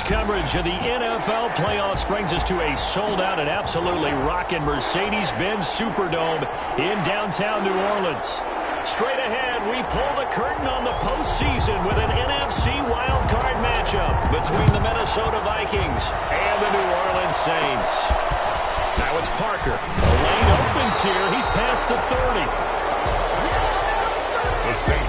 coverage of the NFL playoffs brings us to a sold-out and absolutely rocking Mercedes-Benz Superdome in downtown New Orleans. Straight ahead, we pull the curtain on the postseason with an NFC wildcard matchup between the Minnesota Vikings and the New Orleans Saints. Now it's Parker. The lane opens here. He's past the 30.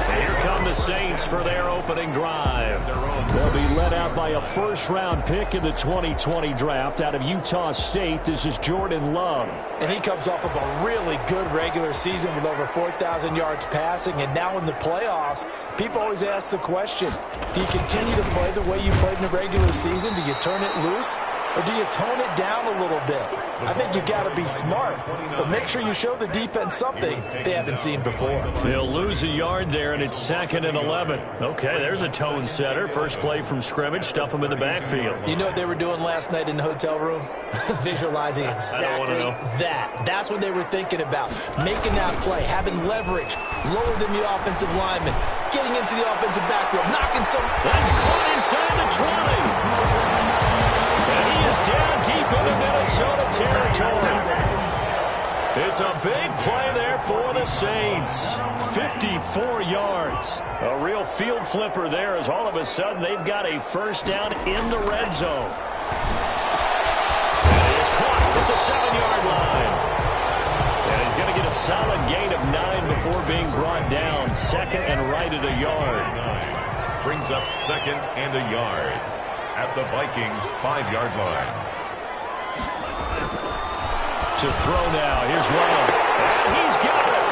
Here come the Saints for their opening drive. They'll be led out by a first-round pick in the 2020 draft out of Utah State. This is Jordan Love. And he comes off of a really good regular season with over 4,000 yards passing. And now in the playoffs, people always ask the question, do you continue to play the way you played in the regular season? Do you turn it loose? Or do you tone it down a little bit? I think you've got to be smart, but make sure you show the defense something they haven't seen before. They'll lose a yard there, and it's 2nd and 11. Okay, there's a tone setter. First play from scrimmage, stuff them in the backfield. You know what they were doing last night in the hotel room? Visualizing exactly that. That's what they were thinking about. Making that play, having leverage, lower than the offensive lineman, getting into the offensive backfield, knocking some. That's caught inside the 20. He is down deep into Minnesota territory. It's a big play there for the Saints. 54 yards. A real field flipper there as all of a sudden they've got a first down in the red zone. And he is caught at the 7-yard line. And he's going to get a solid gain of 9 before being brought down. 2nd and right at a yard. Brings up 2nd and a yard at the Vikings' 5-yard line. To throw now. Here's Love. And he's got it.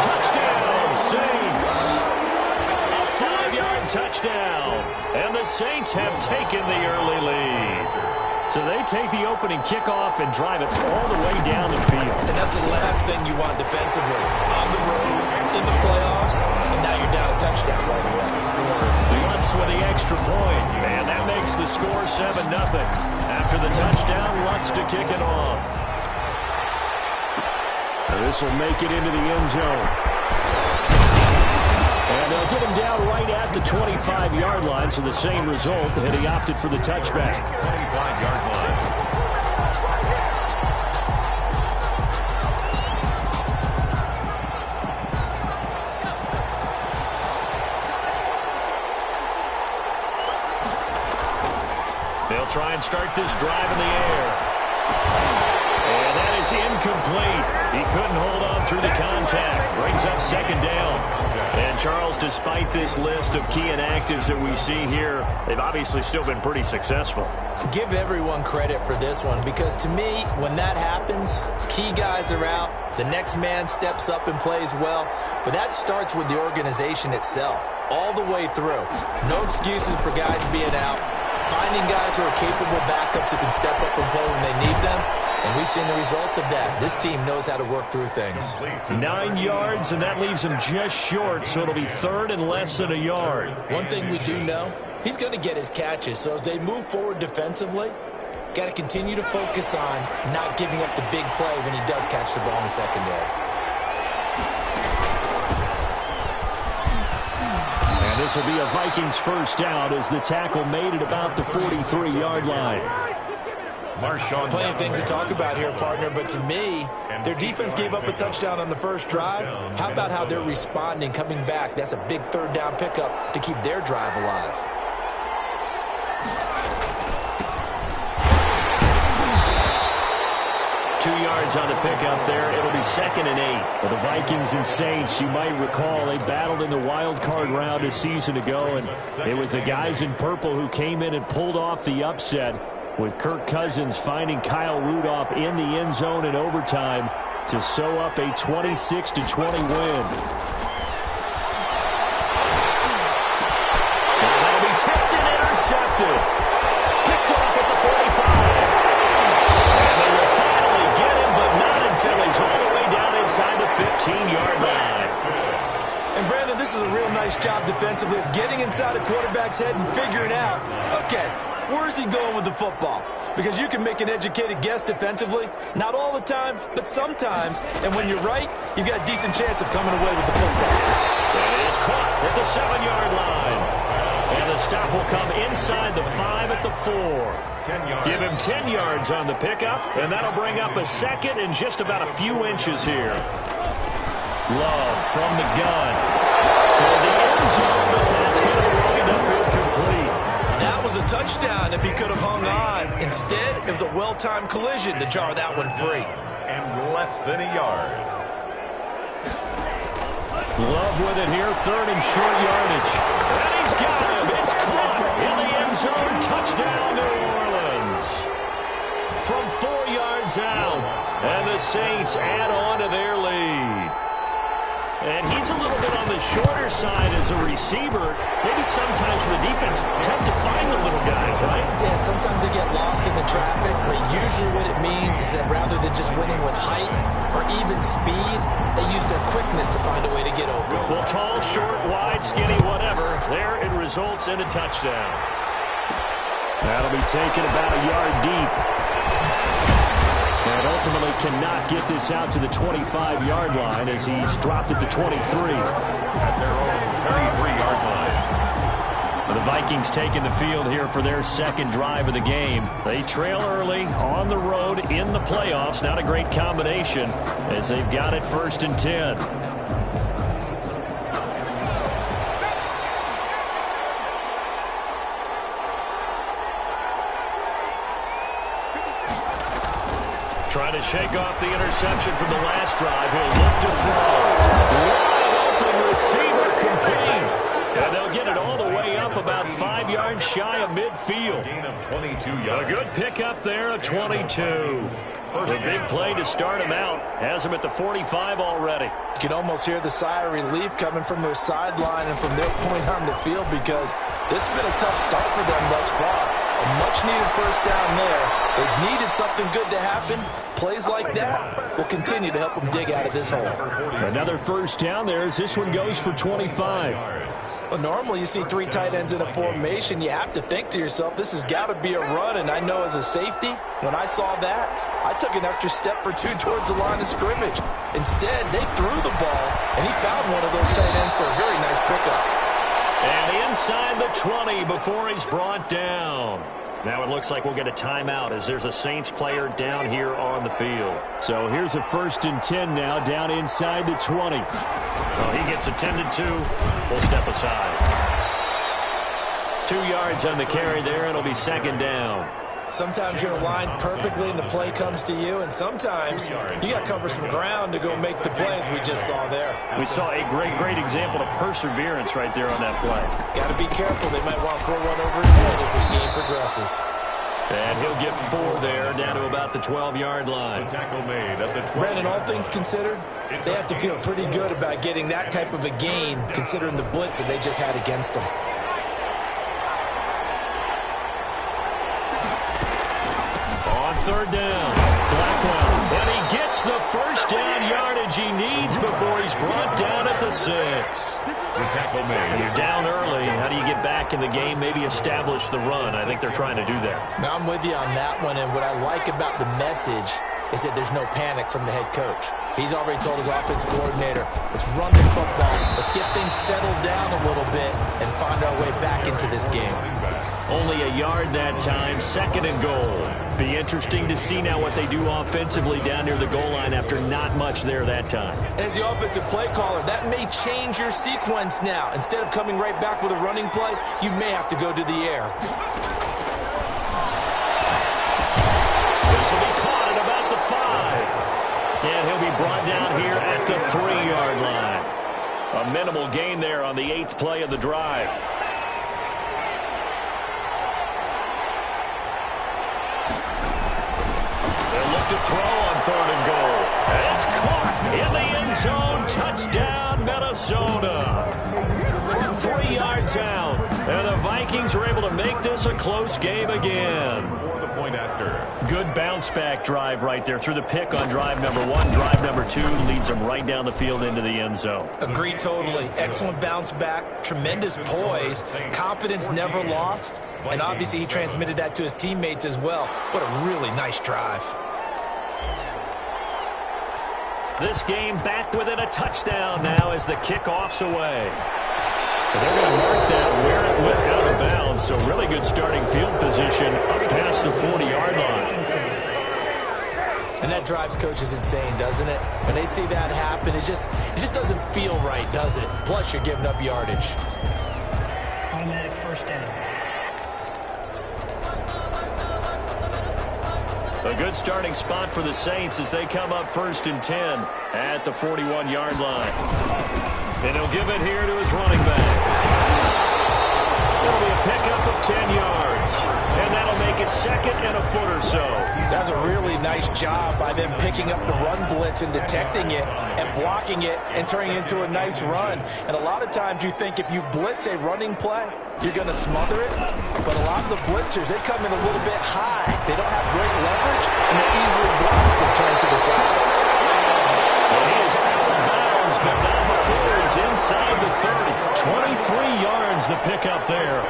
Touchdown, Saints. A 5-yard touchdown. And the Saints have taken the early lead. So they take the opening kickoff and drive it all the way down the field. And that's the last thing you want defensively. On the road, in the playoffs, and now you're down a touchdown right away. Lutz with the extra point. And that makes the score 7-0. After the touchdown, Lutz to kick it off. This will make it into the end zone. And they'll get him down right at the 25-yard line, so the same result, and he opted for the touchback. 25-yard line. They'll try and start this drive in the air. And that is incomplete. He couldn't hold on through the contact. Brings up 2nd down. And Charles, despite this list of key inactives that we see here, they've obviously still been pretty successful. Give everyone credit for this one, because to me, when that happens, key guys are out, the next man steps up and plays well, but that starts with the organization itself, all the way through. No excuses for guys being out, finding guys who are capable backups who can step up and play when they need them. And we've seen the results of that. This team knows how to work through things. 9 yards, and that leaves him just short, so it'll be 3rd and less than a yard. One thing we do know, he's going to get his catches. So as they move forward defensively, got to continue to focus on not giving up the big play when he does catch the ball in the secondary. And this will be a Vikings first down as the tackle made at about the 43-yard line. Plenty of things to talk about here, partner, but to me, their defense gave up a touchdown on the first drive. How about how they're responding, coming back? That's a big 3rd down pickup to keep their drive alive. Yards on the pickup there. It'll be 2nd and 8. For the Vikings and Saints, you might recall, they battled in the wild card round a season ago, and it was the guys in purple who came in and pulled off the upset, with Kirk Cousins finding Kyle Rudolph in the end zone in overtime to sew up a 26-20 win. Now that'll be tipped and intercepted. Picked off at the 45. And they will finally get him, but not until he's all the way down inside the 15-yard line. And Brandon, this is a real nice job defensively of getting inside a quarterback's head and figuring out, okay, where's he going with the football? Because you can make an educated guess defensively, not all the time, but sometimes. And when you're right, you've got a decent chance of coming away with the football. And it is caught at the 7-yard line. And the stop will come inside the 5 at the 4. 10 yards. Give him 10 yards on the pickup, and that'll bring up a second and just about a few inches here. Love from the gun to the end zone, but that's going to wind up incomplete. That was a touchdown if he could have hung on. Instead, it was a well-timed collision to jar that one free. And less than a yard. Love with it here, third and short yardage. And he's got him. It's caught in the end zone. Touchdown, New Orleans. From 4 yards out, and the Saints add on to their lead. And he's a little bit on the shorter side as a receiver. Maybe sometimes for the defense, tough to find the little guys, right? Yeah, sometimes they get lost in the traffic, but usually what it means is that rather than just winning with height or even speed, they use their quickness to find a way to get open. Well, tall, short, wide, skinny, whatever, there it results in a touchdown. That'll be taken about a yard deep. And ultimately cannot get this out to the 25-yard line as he's dropped at the 23. At their own 23-yard line. The Vikings taking the field here for their second drive of the game. They trail early on the road in the playoffs. Not a great combination as they've got it 1st and 10. Trying to shake off the interception from the last drive. He'll look to throw. Wide open receiver complete. And they'll get it all the way up about 5 yards shy of midfield. Gain of 22 yards. A good pickup there, a 22. A big play to start him out. Has him at the 45 already. You can almost hear the sigh of relief coming from their sideline and from their point on the field because this has been a tough start for them thus far. A much-needed first down there. They've needed something good to happen. Plays like that will continue to help them dig out of this hole. Another first down there as this one goes for 25. Well, normally you see 3 tight ends in a formation. You have to think to yourself, this has got to be a run. And I know as a safety, when I saw that, I took an extra step or two towards the line of scrimmage. Instead, they threw the ball, and he found one of those tight ends for a very nice pickup. And inside the 20 before he's brought down. Now it looks like we'll get a timeout as there's a Saints player down here on the field. So here's a 1st and 10 now down inside the 20. Well, he gets attended to. We'll step aside. 2 yards on the carry there. It'll be 2nd down. Sometimes you're aligned perfectly and the play comes to you, and sometimes you got to cover some ground to go make the plays we just saw there. We saw a great example of perseverance right there on that play. Got to be careful. They might want to throw one over his head as this game progresses. And he'll get 4 there, down to about the 12-yard line. The tackle made at the 12. Brandon, all things considered, they have to feel pretty good about getting that type of a gain, considering the blitz that they just had against them. On 3rd down, Blackwell, and he gets the first down yardage he needs before he's brought down at the 6. The tackle made. You're down early. How do you get back in the game, maybe establish the run? I think they're trying to do that. Now, I'm with you on that one, and what I like about the message is that there's no panic from the head coach. He's already told his offensive coordinator, let's run the football, let's get things settled down a little bit and find our way back into this game. Only a yard that time, 2nd and goal. Be interesting to see now what they do offensively down near the goal line after not much there that time. As the offensive play caller, that may change your sequence now. Instead of coming right back with a running play, you may have to go to the air. This will be caught at about the 5. And he'll be brought down here at the 3-yard line. A minimal gain there on the 8th play of the drive. To throw on 3rd and goal. And it's caught in the end zone. Touchdown, Minnesota. From 3 yards out. And the Vikings are able to make this a close game again. For the point after. Good bounce-back drive right there through the pick on drive number 1. Drive number 2 leads them right down the field into the end zone. Agree totally. Excellent bounce back. Tremendous poise. Confidence never lost. And obviously he transmitted that to his teammates as well. What a really nice drive. This game back within a touchdown now as the kickoff's away. And they're going to mark that where it went out of of bounds, so really good starting field position up past the 40-yard line. And that drives coaches insane, doesn't it? When they see that happen, it just doesn't feel right, does it? Plus, you're giving up yardage. Automatic first down. A good starting spot for the Saints as they come up 1st and 10 at the 41-yard line. And he'll give it here to his running back. It'll be a pickup of 10 yards. And that'll make it 2nd and a foot or so. That's a really nice job by them picking up the run blitz and detecting it and blocking it and turning it into a nice run. And a lot of times you think if you blitz a running play, you're going to smother it. But a lot of the blitzers, they come in a little bit high. They don't have great leverage, and they're easily blocked and turned to the side. And he is out of bounds, but not before he's inside the 30. 23 yards the pickup there.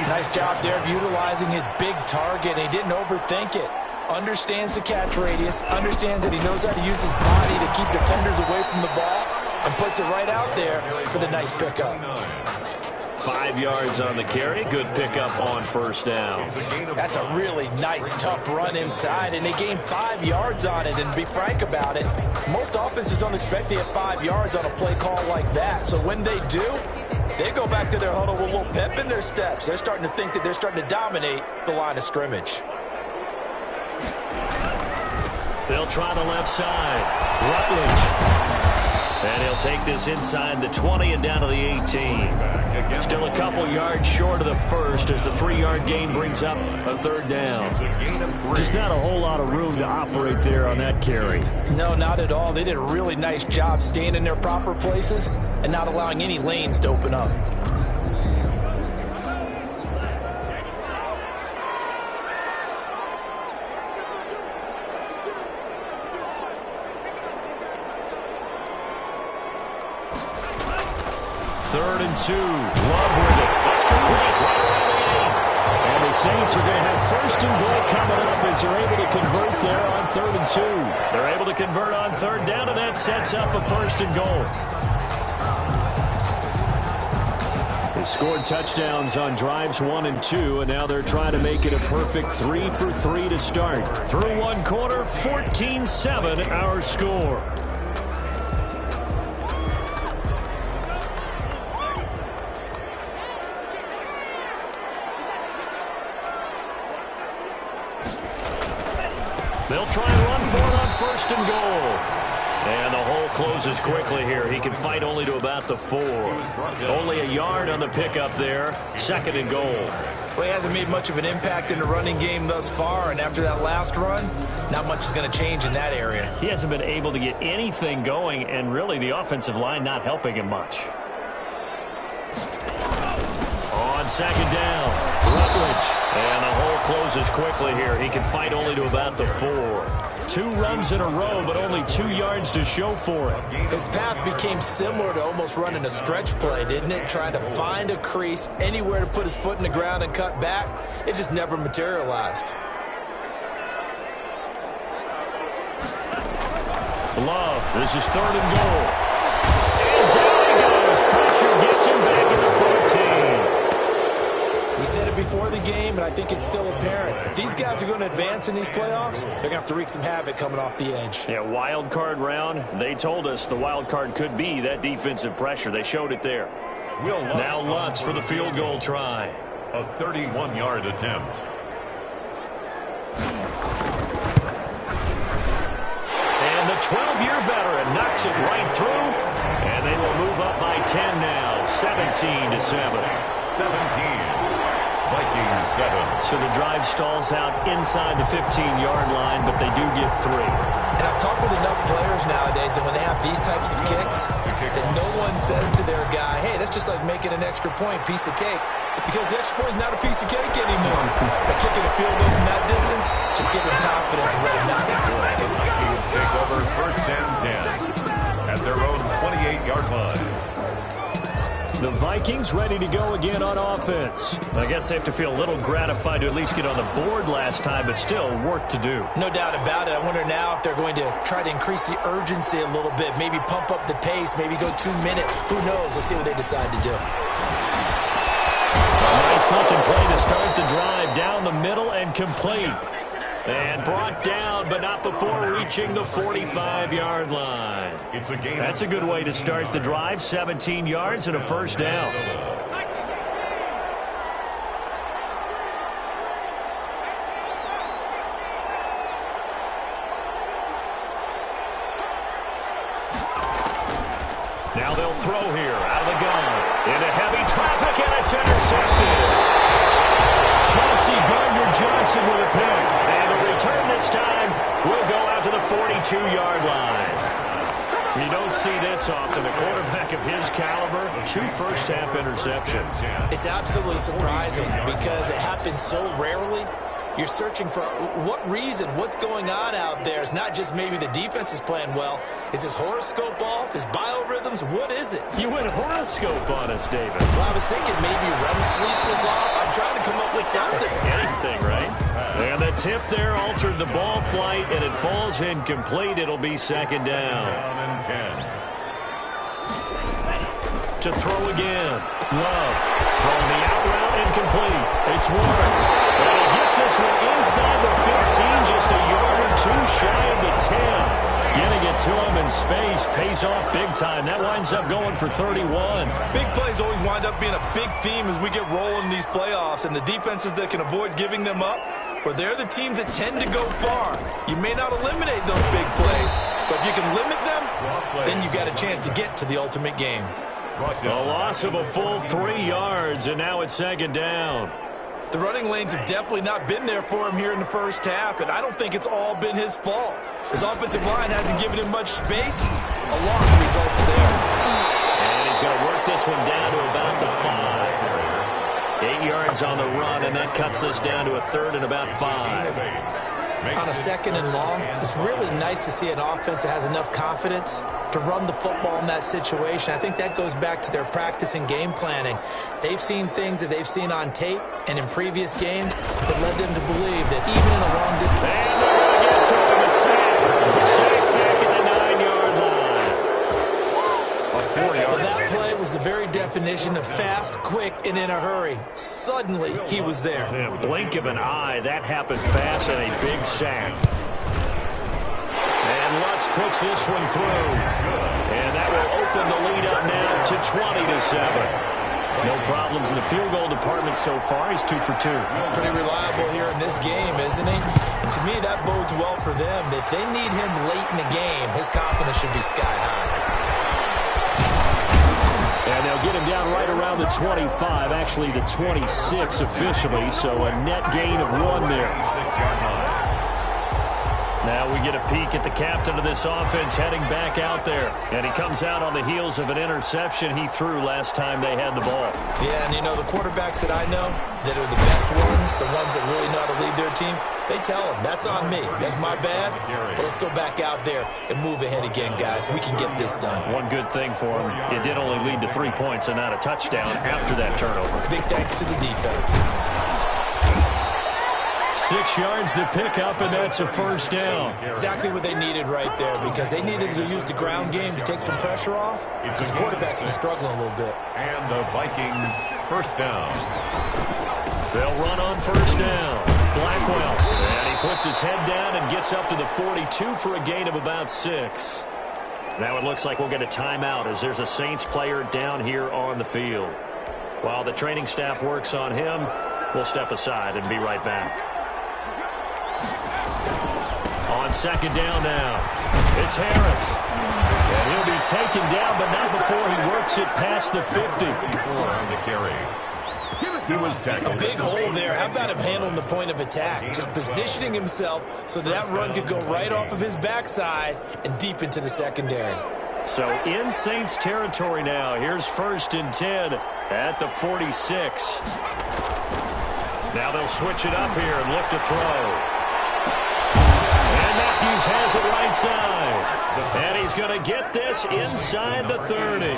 Nice job there of utilizing his big target. He didn't overthink it. Understands the catch radius, understands that he knows how to use his body to keep defenders away from the ball, and puts it right out there for the nice pickup. 5 yards on the carry. Good pickup on 1st down. That's a really nice, tough run inside, and they gained 5 yards on it. And to be frank about it, most offenses don't expect to get 5 yards on a play call like that. So when they do, they go back to their huddle with a little pep in their steps. They're starting to think that they're starting to dominate the line of scrimmage. They'll try the left side. Rutledge. And he'll take this inside the 20 and down to the 18. Still a couple yards short of the first as the 3-yard gain brings up a 3rd down. Just not a whole lot of room to operate there on that carry. No, not at all. They did a really nice job staying in their proper places and not allowing any lanes to open up. Third and 2. Love with it. That's complete right around the 8. And the Saints are going to have 1st and goal coming up as they're able to convert there on 3rd and 2. They're able to convert on 3rd down, and that sets up a 1st and goal. They scored touchdowns on drives 1 and 2, and now they're trying to make it a perfect 3 for 3 to start. Through one quarter, 14-7 our score. They'll try and run for it on 1st and goal. And the hole closes quickly here. He can fight only to about the 4. Only a yard on the pickup there. 2nd and goal. Well, he hasn't made much of an impact in the running game thus far, and after that last run, not much is going to change in that area. He hasn't been able to get anything going, and really the offensive line not helping him much. On 2nd down, Rutledge. And the hole closes quickly here. He can fight only to about the 4. 2 runs in a row, but only 2 yards to show for it. His path became similar to almost running a stretch play, didn't it? Trying to find a crease, anywhere to put his foot in the ground and cut back. It just never materialized. Love, this is 3rd and goal. And down he goes. Pressure gets him back in the 14. We said it before the game, and I think it's still apparent. If these guys are going to advance in these playoffs, they're going to have to wreak some havoc coming off the edge. Yeah, wild card round. They told us the wild card could be that defensive pressure. They showed it there. Now Lutz for the field goal try. A 31-yard attempt. And the 12-year veteran knocks it right through. And they will move up by 10 now. 17-7. 17. Vikings 7. So the drive stalls out inside the 15-yard line, but they do get 3. And I've talked with enough players nowadays, and when they have these types of kicks, that no one says to their guy, hey, that's just like making an extra point, piece of cake. Because the extra point is not a piece of cake anymore. By kicking a field goal from that distance, just give them confidence and let them knock it through. The Vikings take over 1st and 10 at their own 28-yard line. The Vikings ready to go again on offense. I guess they have to feel a little gratified to at least get on the board last time, but still work to do. No doubt about it. I wonder now if they're going to try to increase the urgency a little bit, maybe pump up the pace, maybe go 2 minute. Who knows? Let's see what they decide to do. Nice-looking play to start the drive down the middle and complete. And brought down, but not before reaching the 45-yard line. That's a good way to start the drive. 17 yards and a first down. Now they'll throw here out of the gun. Into heavy traffic, and it's intercepted. Chauncey Gardner-Johnson with a pick. And the return this time will go out to the 42-yard line. You don't see this often. A quarterback of his caliber, 2 first-half interceptions. It's absolutely surprising because it happens so rarely. You're searching for what reason, what's going on out there. It's not just maybe the defense is playing well. Is his horoscope off? His biorhythms? What is it? You went horoscope on us, David. Well, I was thinking maybe REM sleep was off. I'm trying to come up with something. Anything, right? And the tip there altered the ball flight, and it falls incomplete. It'll be second down. To throw again. Love. Throwing the out route incomplete. It's Warren. And he gets this one inside the 15, just a yard or 2 shy of the 10. Getting it to him in space pays off big time. That winds up going for 31. Big plays always wind up being a big theme as we get rolling in these playoffs, and the defenses that can avoid giving them up, well, they're the teams that tend to go far. You may not eliminate those big plays, but if you can limit them, then you've got a chance to get to the ultimate game. A loss of a full 3 yards, and now it's second down. The running lanes have definitely not been there for him here in the first half, and I don't think it's all been his fault. His offensive line hasn't given him much space. A loss results there. And he's going to work this one down to about the 5. 8 yards on the run, and that cuts us down to a third and about 5. On a second and long, it's really nice to see an offense that has enough confidence to run the football in that situation. I think that goes back to their practice and game planning. They've seen things that they've seen on tape and in previous games that led them to believe that even in a long distance... And they're going to get to him, a sack. Sack back at the 9-yard line. Well, that play was the very definition of fast, quick, and in a hurry. Suddenly, he was there. Yeah, blink of an eye, that happened fast, and a big sack. And Lutz puts this one through. And that will open the lead up now to 20-7. No problems in the field goal department so far. He's 2 for 2. Pretty reliable here in this game, isn't he? And to me, that bodes well for them. If they need him late in the game, his confidence should be sky high. And they'll get him down right around the 25, actually the 26 officially, so a net gain of 1 there. Now we get a peek at the captain of this offense heading back out there. And he comes out on the heels of an interception he threw last time they had the ball. Yeah, and you know, the quarterbacks that I know that are the best ones, the ones that really know how to lead their team, they tell them, that's on me. That's my bad. But let's go back out there and move ahead again, guys. We can get this done. One good thing for him, it did only lead to 3 points and not a touchdown after that turnover. Big thanks to the defense. 6 yards to pick up, and that's a first down. Exactly what they needed right there, because they needed to use the ground game to take some pressure off, because the quarterback's been struggling a little bit. And the Vikings first down. They'll run on first down. Blackwell, and he puts his head down and gets up to the 42 for a gain of about 6. Now it looks like we'll get a timeout as there's a Saints player down here on the field. While the training staff works on him, we'll step aside and be right back. On second down now, it's Harris. And he'll be taken down, but not before he works it past the 50. On the carry. He was tackled. A big hole there. How about him handling the point of attack? Just positioning himself so that run could go right off of his backside and deep into the secondary. So in Saints territory now. Here's 1st and 10 at the 46. Now they'll switch it up here and look to throw. And Matthews has it right side. And he's going to get this inside the 30.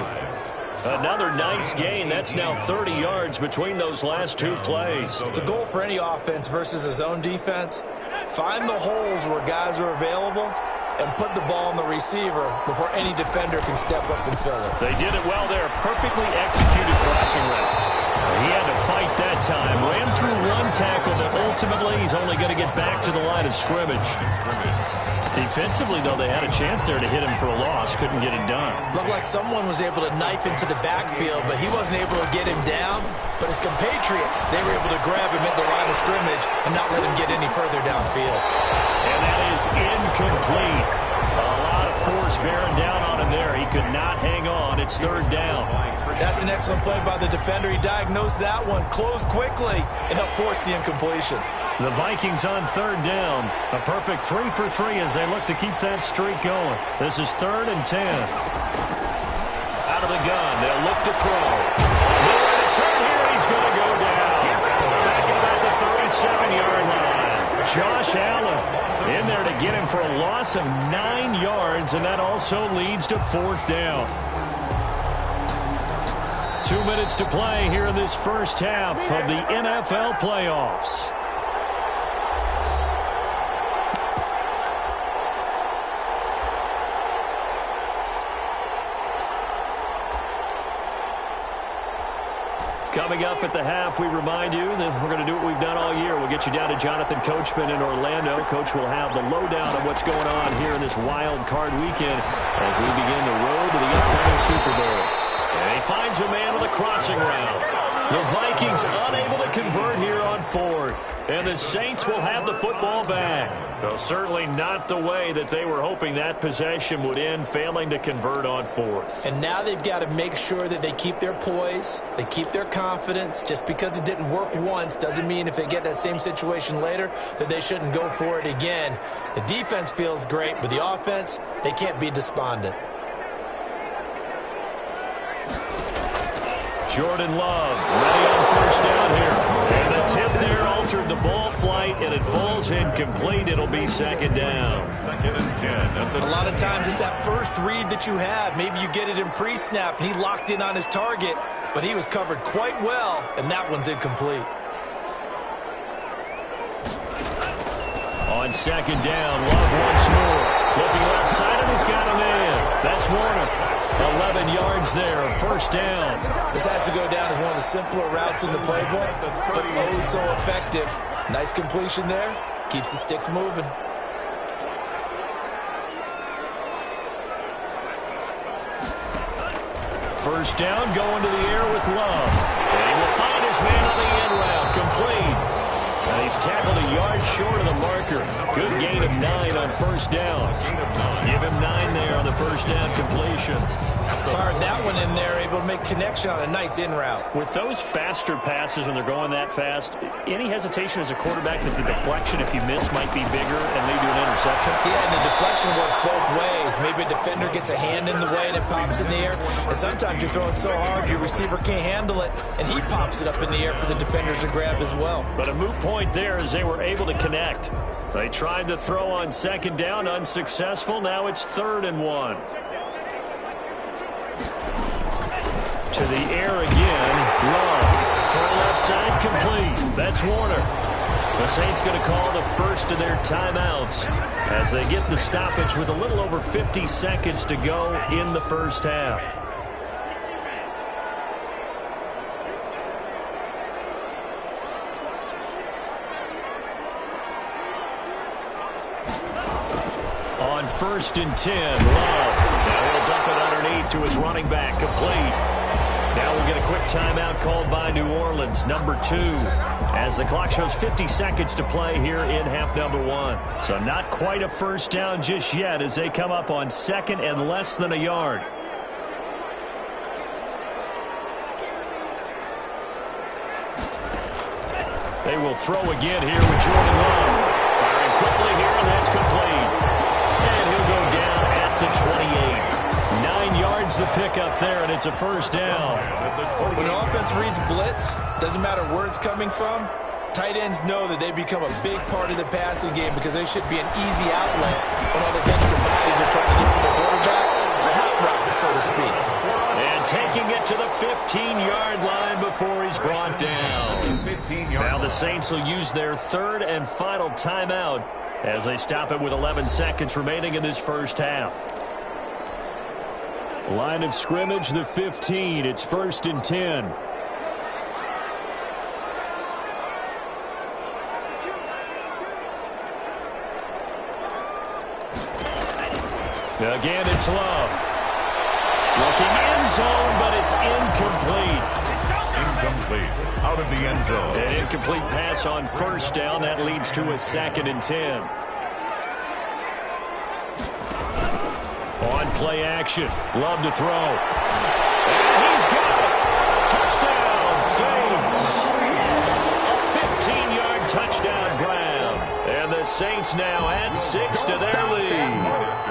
Another nice gain. That's now 30 yards between those last 2 plays. The goal for any offense versus his own defense, find the holes where guys are available and put the ball on the receiver before any defender can step up and fill it. They did it well there. Perfectly executed crossing route. He had to fight that time. Ran through one tackle, but ultimately he's only going to get back to the line of scrimmage. Defensively, though, they had a chance there to hit him for a loss. Couldn't get it done. Looked like someone was able to knife into the backfield, but he wasn't able to get him down. But his compatriots, they were able to grab him at the line of scrimmage and not let him get any further downfield. And that is incomplete. A lot of force bearing down on him there. He could not hang on. It's third down. That's an excellent play by the defender. He diagnosed that one, closed quickly, and helped force the incompletion. The Vikings on third down. A perfect 3 for 3 as they look to keep that streak going. This is 3rd and 10. Out of the gun. They'll look to throw. Nowhere to turn here. He's going to go down. Back at about the 37-yard line. Josh Allen in there to get him for a loss of 9 yards, and that also leads to 4th down. 2 minutes to play here in this first half of the NFL playoffs. Coming up at the half, we remind you that we're going to do what we've done all year. We'll get you down to Jonathan Coachman in Orlando. Coach will have the lowdown of what's going on here in this wild card weekend as we begin the road to the upcoming Super Bowl. And he finds a man on the crossing route. The Vikings unable to convert here on 4th. And the Saints will have the football back. Well, certainly not the way that they were hoping that possession would end, failing to convert on 4th. And now they've got to make sure that they keep their poise, they keep their confidence. Just because it didn't work once doesn't mean if they get that same situation later that they shouldn't go for it again. The defense feels great, but the offense, they can't be despondent. Jordan Love ready on first down here. And the tip there altered the ball flight, and it falls incomplete. It'll be 2nd down. 2nd and 10. A lot of times it's that first read that you have. Maybe you get it in pre-snap, and he locked in on his target, but he was covered quite well, and that one's incomplete. On 2nd down, Love once more. Looking left side, and he's got a man. That's Warner. 11 yards there, 1st down. This has to go down as one of the simpler routes in the playbook, but oh so effective. Nice completion there. Keeps the sticks moving. First down, going to the air with Love. And he will find his man on the end route, complete. And he's tackled a yard short of the marker. Good gain of 9 on 1st down. Give him 9 there on the 1st down completion. Fired that one in there, able to make connection on a nice in route. With those faster passes when they're going that fast, any hesitation as a quarterback that the deflection, if you miss, might be bigger and lead to an interception? Yeah, and the deflection works both ways. Maybe a defender gets a hand in the way and it pops in the air. And sometimes you're throwing so hard your receiver can't handle it, and he pops it up in the air for the defenders to grab as well. But a moot point there as they were able to connect. They tried to throw on 2nd down, unsuccessful. Now it's 3rd and 1. To the air again. Love. Throw left side complete. That's Warner. The Saints going to call the first of their timeouts as they get the stoppage with a little over 50 seconds to go in the first half. On 1st and 10, Love. Now he'll dump it underneath to his running back, complete. Now we'll get a quick timeout called by New Orleans, number 2, as the clock shows 50 seconds to play here in half number 1. So not quite a first down just yet as they come up on 2nd and less than a yard. They will throw again here with Jordan Love. Firing quickly here, and that's complete. And he'll go down at the 28. 9 yards the pickup there, and it's a first down. When an offense reads blitz, doesn't matter where it's coming from, tight ends know that they become a big part of the passing game because they should be an easy outlet when all those extra bodies are trying to get to the quarterback. A hot route, so to speak. And taking it to the 15-yard line before he's brought down. Now the Saints will use their 3rd and final timeout as they stop it with 11 seconds remaining in this first half. Line of scrimmage, the 15. It's 1st and 10. Again, it's Love. Looking end zone, but it's incomplete. Incomplete. Out of the end zone. An incomplete pass on first down. That leads to a 2nd and 10. On play action. Love to throw. And he's got it. Touchdown, Saints. A 15-yard touchdown grab. And the Saints now add 6 to their lead.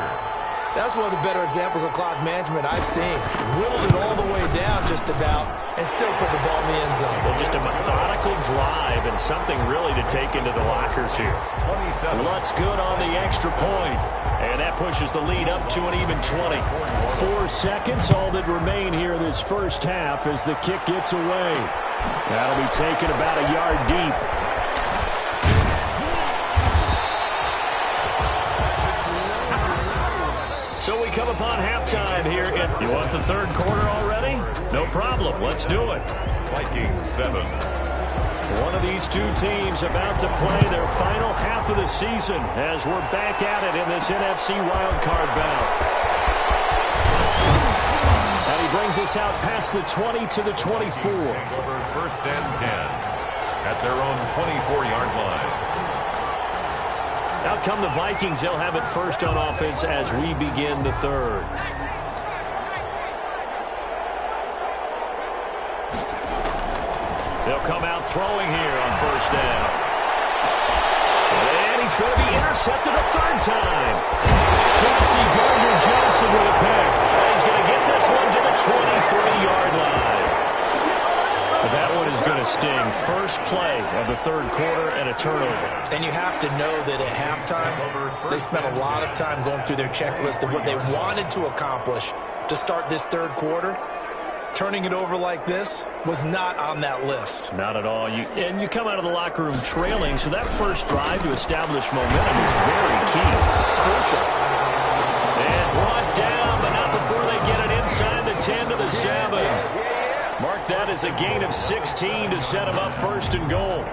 That's one of the better examples of clock management I've seen. Whittled it all the way down just about and still put the ball in the end zone. Well, just a methodical drive and something really to take into the lockers here. Lutz good on the extra point. And that pushes the lead up to an even 20. 4 seconds, all that remain here this first half as the kick gets away. That'll be taken about a yard deep. So we come upon halftime here. You want the third quarter already? No problem. Let's do it. Vikings 7. One of these two teams about to play their final half of the season as we're back at it in this NFC wildcard bout. And he brings us out past the 20 to the 24. Over 1st and 10 at their own 24-yard line. Out come the Vikings. They'll have it first on offense as we begin the third. They'll come out throwing here on first down. And he's going to be intercepted a third time. Chauncey Gardner-Johnson with a pick. He's going to get this one to the 23-yard line. But that one is going to sting. First play of the third quarter and a turnover. And you have to know that at halftime, they spent a lot of time going through their checklist of what they wanted to accomplish to start this third quarter. Turning it over like this was not on that list. Not at all. And you come out of the locker room trailing, so that first drive to establish momentum is very key. Crucial. And brought down, but not before they get it inside the 10 to the 7. Mark that as a gain of 16 to set him up first and goal.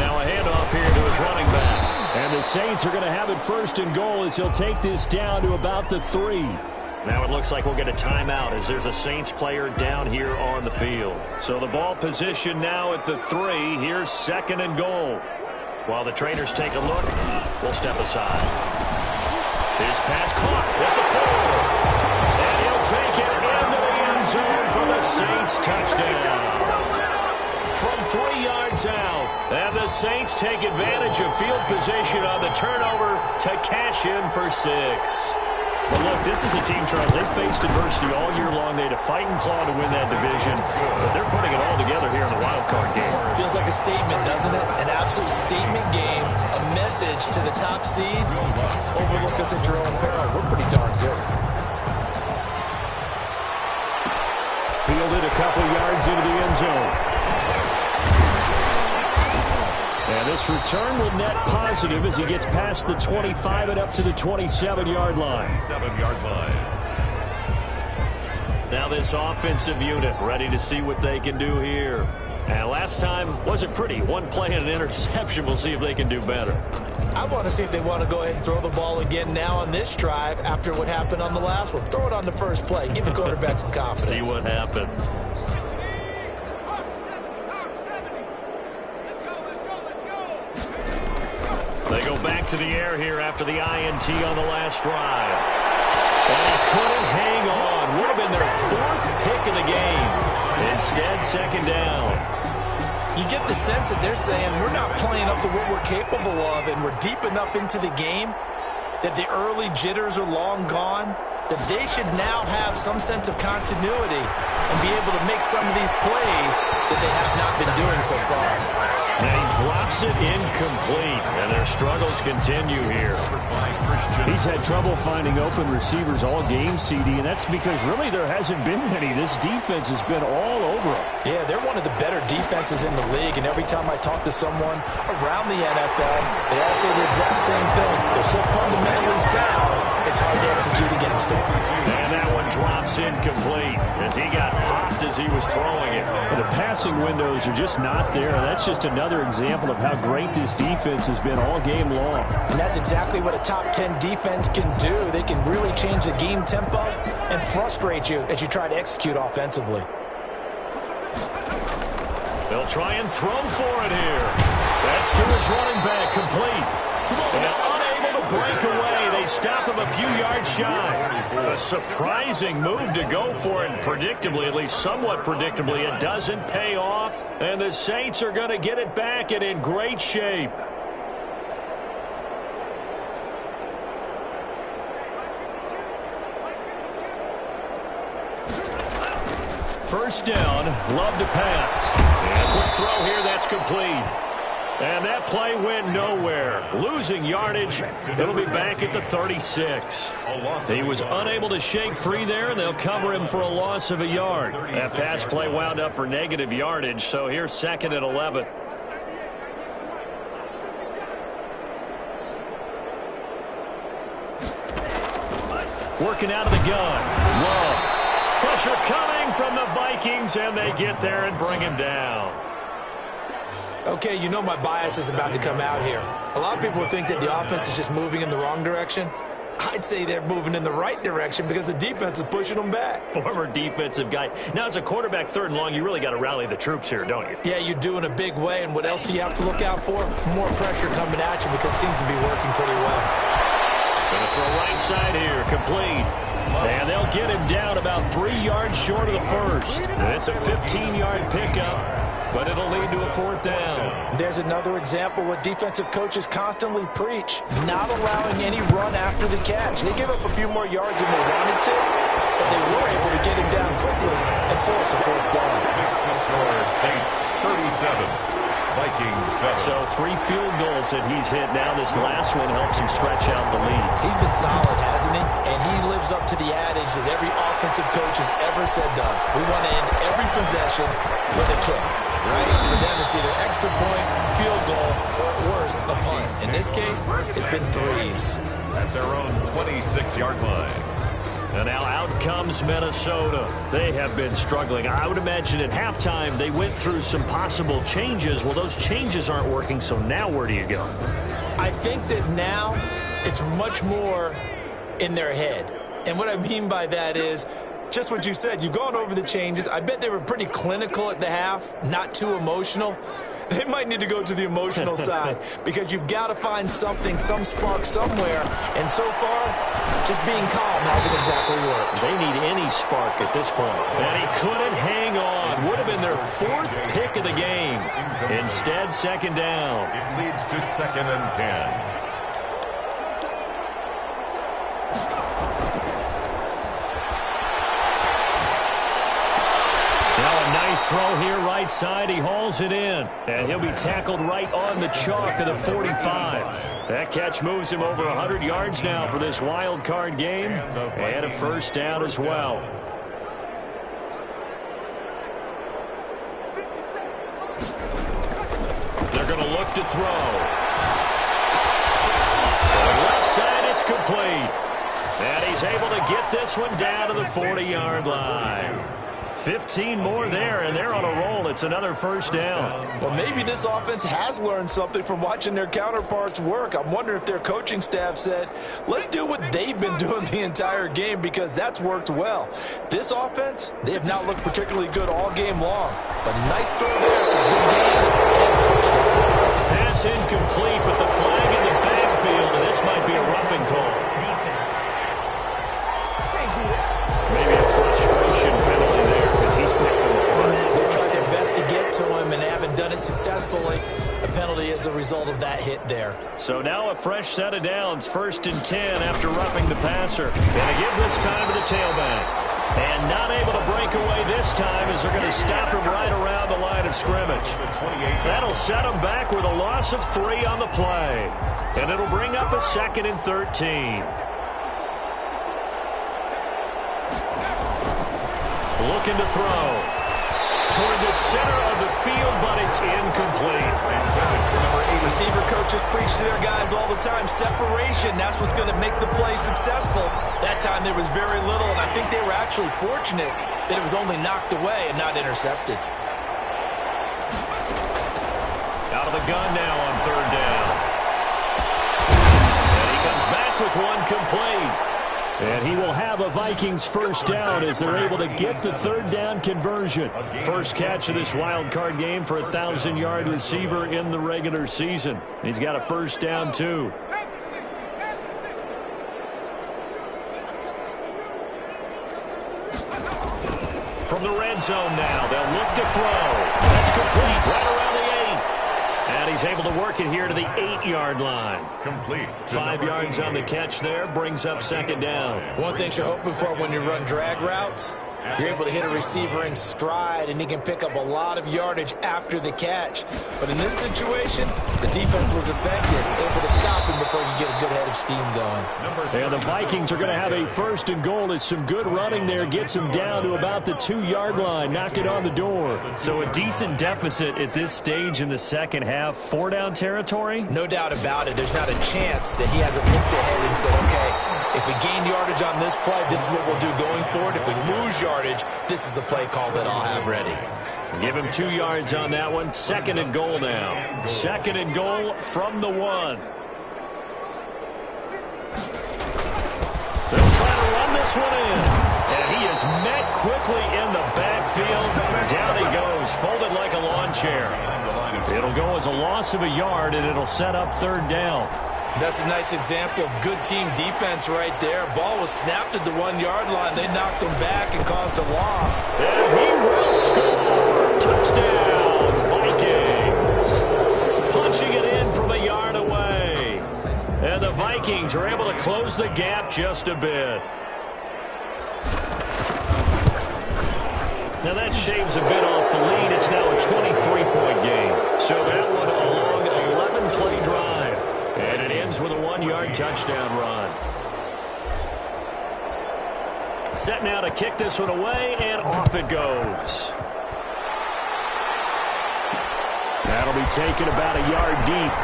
Now a handoff here to his running back. And the Saints are going to have it first and goal as he'll take this down to about the 3. Now it looks like we'll get a timeout as there's a Saints player down here on the field. So the ball position now at the 3. Here's 2nd and goal. While the trainers take a look, we'll step aside. His pass caught at the 4. And he'll take it into the end zone for the Saints touchdown. From 3 yards out. And the Saints take advantage of field position on the turnover to cash in for 6. But look, this is a team, Charles, they've faced adversity all year long. They had to fight and claw to win that division. But they're putting it all together here in the wild card game. Feels like a statement, doesn't it? An absolute statement game. A message to the top seeds. Overlook us at your own peril. We're pretty darn good. Fielded a couple yards into the end zone. And this return will net positive as he gets past the 25 and up to the 27-yard line. 7-yard line. Now this offensive unit ready to see what they can do here. And last time wasn't pretty. One play and an interception. We'll see if they can do better. I want to see if they want to go ahead and throw the ball again now on this drive after what happened on the last one. Throw it on the first play. Give the quarterback some confidence. See what happens. They go back to the air here after the INT on the last drive. And he couldn't hang on. Would have been their 4th pick of the game. Instead, 2nd down. You get the sense that they're saying we're not playing up to what we're capable of, and we're deep enough into the game that the early jitters are long gone, that they should now have some sense of continuity and be able to make some of these plays that they have not been doing so far. And he drops it incomplete, and their struggles continue here. He's had trouble finding open receivers all game, CD, and that's because really there hasn't been many. This defense has been all over them. Yeah, they're one of the better defenses in the league, and every time I talk to someone around the NFL, they all say the exact same thing. They're so fundamentally sound, it's hard to execute against him. And that one drops incomplete as he got popped as he was throwing it. The passing windows are just not there. That's just another example of how great this defense has been all game long. And that's exactly what a top 10 defense can do. They can really change the game tempo and frustrate you as you try to execute offensively. They'll try and throw for it here. That's to his running back, complete. And unable to break away. They stop him a few yards shy. A surprising move to go for it. Predictably, at least somewhat predictably, it doesn't pay off. And the Saints are going to get it back and in great shape. First down, Love to pass. And quick throw here, that's complete. And that play went nowhere. Losing yardage, it'll be back at the 36. He was unable to shake free there, and they'll cover him for a loss of a yard. That pass play wound up for negative yardage, so here's 2nd and 11. Working out of the gun. Love. Pressure coming from the Vikings, and they get there and bring him down. Okay, you know my bias is about to come out here. A lot of people think that the offense is just moving in the wrong direction. I'd say they're moving in the right direction because the defense is pushing them back. Former defensive guy. Now, as a quarterback, 3rd and long, you really got to rally the troops here, don't you? Yeah, you do in a big way, and what else do you have to look out for? More pressure coming at you because it seems to be working pretty well. Going to throw right side here, complete. And they'll get him down about 3 yards short of the first. And it's a 15-yard pickup, but it'll lead to a 4th down. There's another example what defensive coaches constantly preach, not allowing any run after the catch. They give up a few more yards than they wanted to, but they were able to get him down quickly and force a 4th down. Makes the score Saints 37. Vikings 7. So 3 field goals that he's hit now. This last one helps him stretch out the lead. He's been solid, hasn't he? And he lives up to the adage that every offensive coach has ever said to us. We want to end every possession with a kick, right? For them, it's either extra point, field goal, or at worst, a punt. In this case, it's been 3s. At their own 26-yard line. And now out comes Minnesota. They have been struggling. I would imagine at halftime they went through some possible changes. Well, those changes aren't working, so now where do you go? I think that now it's much more in their head. And what I mean by that is just what you said. You've gone over the changes. I bet they were pretty clinical at the half, not too emotional. They might need to go to the emotional side because you've got to find something, some spark somewhere. And so far, just being calm hasn't exactly worked. They need any spark at this point. And he couldn't hang on. Would have been their 4th pick of the game. Instead, 2nd down. It leads to 2nd and 10. Throw here right side. He hauls it in. And he'll be tackled right on the chalk of the 45. That catch moves him over 100 yards now for this wild card game. And a 1st down as well. They're going to look to throw. Going left side, it's complete. And he's able to get this one down to the 40-yard line. 15 more there, and they're on a roll. It's another 1st down. Well, maybe this offense has learned something from watching their counterparts work. I'm wondering if their coaching staff said, let's do what they've been doing the entire game because that's worked well. This offense, they have not looked particularly good all game long. But nice throw there for a good game and a 1st down. Pass incomplete, but the flag in the backfield, and this might be a roughing call. Defense. Maybe a frustration penalty there because he's picked them apart. They've tried their best to get to him and haven't done it successfully. A penalty is a result of that hit there. So now a fresh set of downs, 1st and 10 after roughing the passer. Going to give this time to the tailback. And not able to break away this time as they're going to stop him right around the line of scrimmage. That'll set him back with a loss of 3 on the play. And it'll bring up a 2nd and 13. Looking to throw. toward the center of the field, but it's incomplete. Receiver coaches preach to their guys all the time. Separation, that's what's going to make the play successful. That time there was very little, and I think they were actually fortunate that it was only knocked away and not intercepted. Out of the gun now on third down. And he comes back with one complete. And he will have a Vikings first down as they're able to get the third down conversion. First catch of this wild card game for a 1,000-yard receiver in the regular season. He's got a first down, too. From the red zone now, they'll look to throw. That's complete right around the 8. And he's able to work it here to the 8-yard line. Complete. 5 yards on the catch there, brings up second down. One thing you're hoping for when you run drag routes, you're able to hit a receiver in stride, and he can pick up a lot of yardage after the catch. But in this situation, the defense was effective, able to stop him before you get a good head of steam going. And the Vikings are going to have a first and goal as some good running there gets him down to about the 2-yard line. Knock it on the door. So a decent deficit at this stage in the second half. 4-down territory? No doubt about it. There's not a chance that he hasn't looked ahead and said, okay, if we gain yardage on this play, this is what we'll do going forward. If we lose yardage, this is the play call that I'll have ready. Give him 2 yards on that one. Second and goal now. Second and goal from the 1. They'll try to run this one in. And he is met quickly in the backfield. Down he goes, folded like a lawn chair. It'll go as a loss of a yard, and it'll set up third down. That's a nice example of good team defense right there. Ball was snapped at the 1-yard line. They knocked him back and caused a loss. And he will score. Touchdown, Vikings. Punching it in from a yard away. And the Vikings are able to close the gap just a bit. Now that shaves a bit off the lead. It's now a 23-point game. So that one a long 11-play drive. And it ends with a 1-yard touchdown run. Set now to kick this one away, and off it goes. That'll be taken about a yard deep.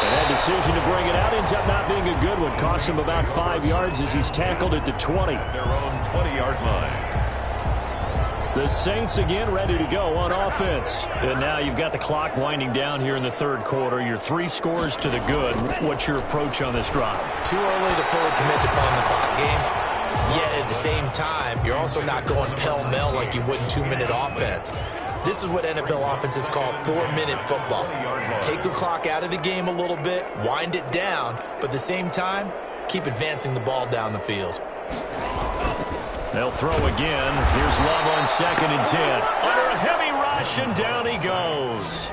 And that decision to bring it out ends up not being a good one. Costs him about 5 yards as he's tackled at the 20. Their own 20-yard line. The Saints again ready to go on offense. And now you've got the clock winding down here in the third quarter. You're 3 scores to the good. What's your approach on this drive? Too early to fully commit to playing the clock game. Yet at the same time, you're also not going pell-mell like you would in 2-minute offense. This is what NFL offenses call 4-minute football. Take the clock out of the game a little bit, wind it down, but at the same time, keep advancing the ball down the field. They'll throw again. Here's Love on 2nd and 10. Under a heavy rush, and down he goes.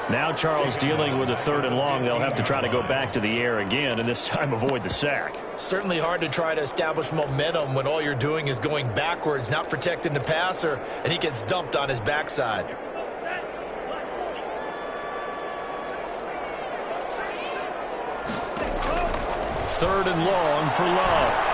Now Charles dealing with a 3rd and long. They'll have to try to go back to the air again, and this time avoid the sack. Certainly hard to try to establish momentum when all you're doing is going backwards, not protecting the passer, and he gets dumped on his backside. Third and long for Love.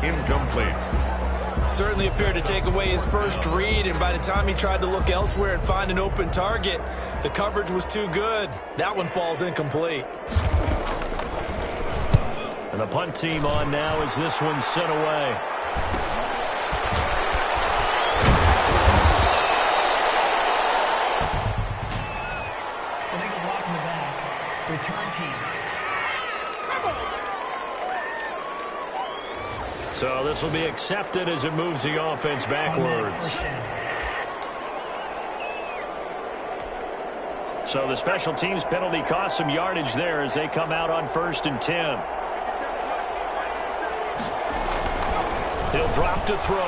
Incomplete. Certainly appeared to take away his first read, and by the time he tried to look elsewhere and find an open target, the coverage was too good. That one falls incomplete. And the punt team on now as this one's sent away. Illegal block in the back. Return team. So this will be accepted as it moves the offense backwards. So the special teams penalty cost some yardage there as they come out on 1st and 10. He'll drop to throw.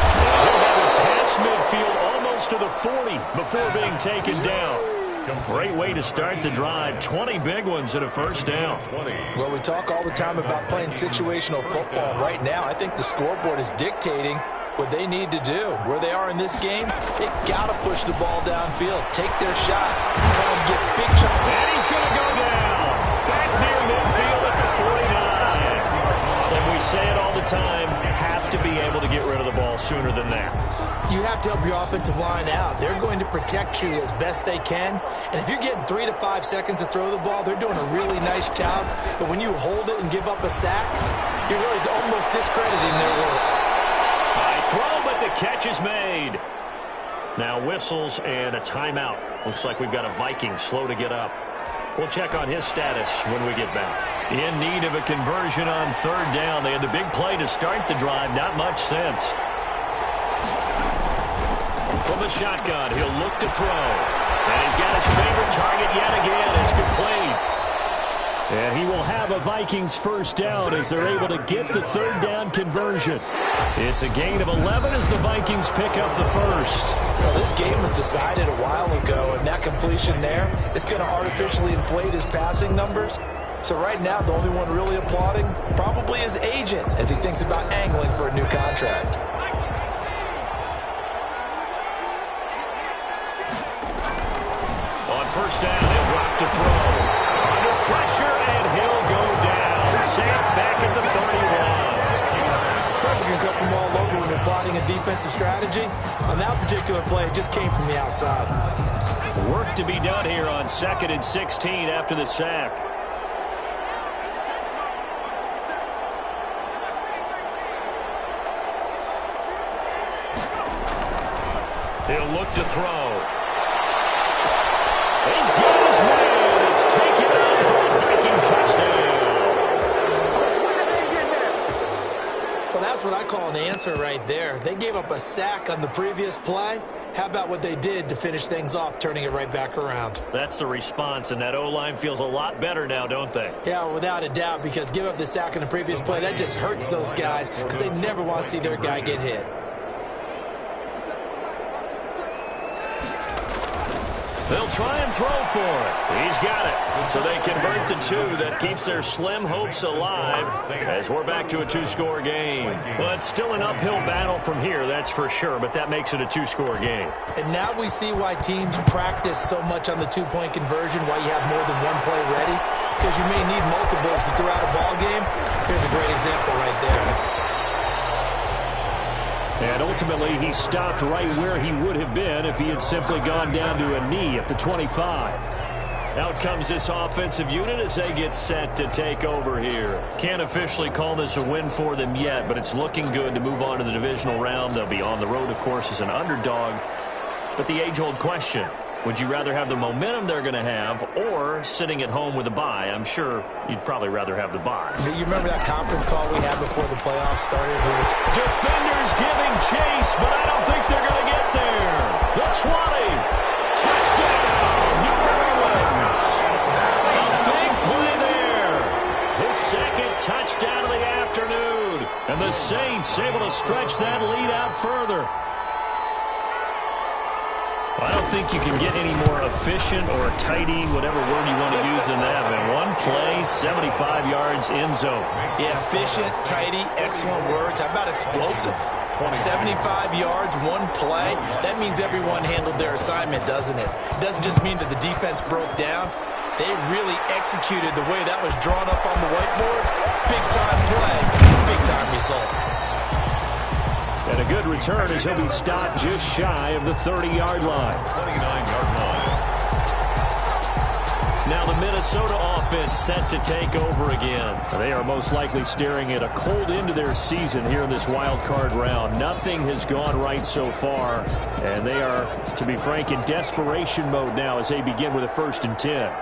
And he'll have it past midfield almost to the 40 before being taken down. Great way to start the drive. 20 big ones and a first down. Well, we talk all the time about playing situational football. Right now, I think the scoreboard is dictating what they need to do. Where they are in this game, they got to push the ball downfield, take their shots, try and get big shots. And he's going to go down. Back near midfield at the 49. And we say it all the time, have to be able to get rid of the ball sooner than that. You have to help your offensive line out. They're going to protect you as best they can. And if you're getting 3 to 5 seconds to throw the ball, they're doing a really nice job. But when you hold it and give up a sack, you're really almost discrediting their work. High throw, but the catch is made. Now whistles and a timeout. Looks like we've got a Viking slow to get up. We'll check on his status when we get back. In need of a conversion on third down. They had the big play to start the drive. Not much sense. From the shotgun, he'll look to throw. And he's got his favorite target yet again. It's complete. And he will have a Vikings first down as they're able to get the third down conversion. It's a gain of 11 as the Vikings pick up the first. Well, this game was decided a while ago, and that completion there is going to artificially inflate his passing numbers. So right now, the only one really applauding probably his agent as he thinks about angling for a new contract. On first down, he'll drop to throw. Under pressure, and he'll go down. Saints back at the 31. Pressure can come from all over when you're plotting a defensive strategy. On that particular play, it just came from the outside. Work to be done here on 2nd and 16 after the sack. He'll look to throw. He's got his man. It's taken out for a Viking touchdown. Well, that's what I call an answer right there. They gave up a sack on the previous play. How about what they did to finish things off, turning it right back around? That's the response, and that O-line feels a lot better now, don't they? Yeah, without a doubt, because give up the sack on the previous play, that just hurts those guys because they never want to see their guy get hit. They'll try and throw for it. He's got it. So they convert the 2. That keeps their slim hopes alive as we're back to a 2-score game. Well, it's still an uphill battle from here, that's for sure, but that makes it a 2-score game. And now we see why teams practice so much on the 2-point conversion, why you have more than one play ready, because you may need multiples to throw out a ball game. Here's a great example right there. And ultimately, he stopped right where he would have been if he had simply gone down to a knee at the 25. Out comes this offensive unit as they get set to take over here. Can't officially call this a win for them yet, but it's looking good to move on to the divisional round. They'll be on the road, of course, as an underdog. But the age-old question, would you rather have the momentum they're going to have or sitting at home with a bye? I'm sure you'd probably rather have the bye. You remember that conference call we had before the playoffs started? Defenders giving chase, but I don't think they're going to get there. The 20. Touchdown, New Orleans. A big play there. His second touchdown of the afternoon. And the Saints able to stretch that lead out further. I don't think you can get any more efficient or tidy, whatever word you want to use in that. And one play, 75 yards in zone. Yeah, efficient, tidy, excellent words. How about explosive? 75 yards, one play. That means everyone handled their assignment, doesn't it? It doesn't just mean that the defense broke down. They really executed the way that was drawn up on the whiteboard. Big-time play, big-time result. And a good return as he'll be stopped just shy of the 30-yard line. 29-yard line. Now the Minnesota offense set to take over again. They are most likely staring at a cold end to their season here in this wild card round. Nothing has gone right so far, and they are, to be frank, in desperation mode now as they begin with a 1st and 10.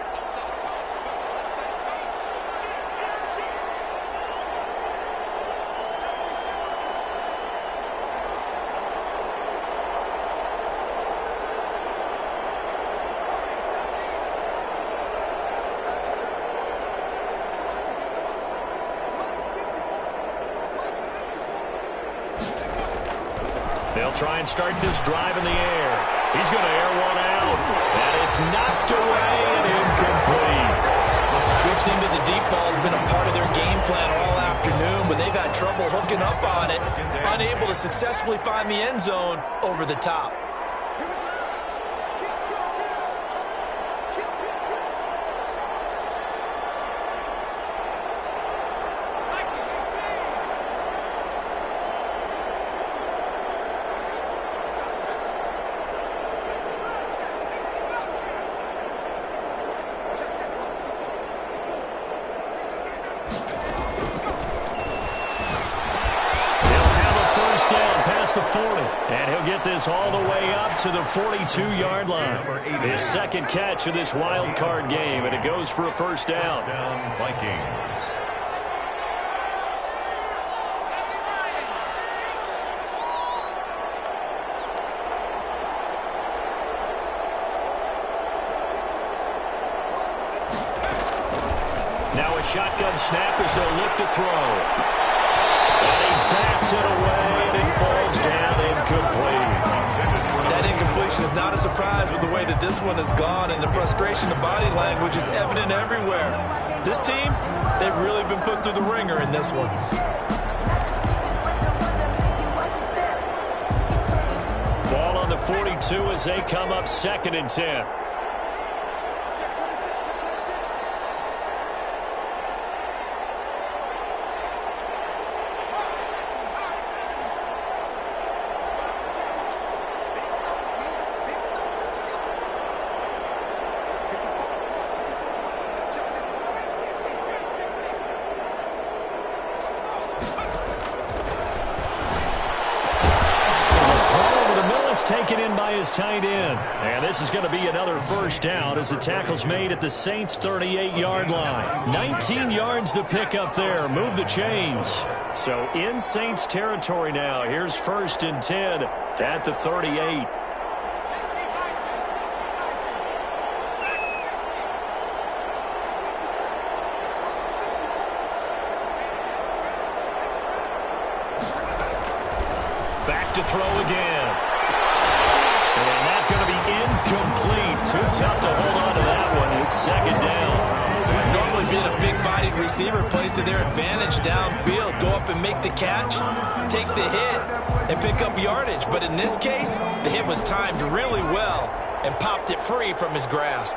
They'll try and start this drive in the air. He's going to air one out. And it's knocked away and incomplete. We've It seemed that the deep ball has been a part of their game plan all afternoon, but they've had trouble hooking up on it, unable to successfully find the end zone over the top. The 40, and he'll get this all the way up to the 42-yard line. His second catch of this wild card game, and it goes for a first down. Vikings. Now a shotgun snap as they'll look to throw. And he backs it away, and it falls down incomplete. That incompletion is not a surprise with the way that this one has gone, and the frustration, the body language is evident everywhere. This team, they've really been put through the ringer in this one. Ball on the 42 as they come up 2nd and 10. Taken in by his tight end. And this is going to be another first down as the tackle's made at the Saints' 38-yard line. 19 yards to pick up there. Move the chains. So in Saints territory now. Here's 1st and 10 at the 38. Back to throw again. And that's going to be incomplete. Too tough to hold on to that one. It's 2nd down. Normally being a big-bodied receiver plays to their advantage downfield. Go up and make the catch, take the hit, and pick up yardage. But in this case, the hit was timed really well and popped it free from his grasp.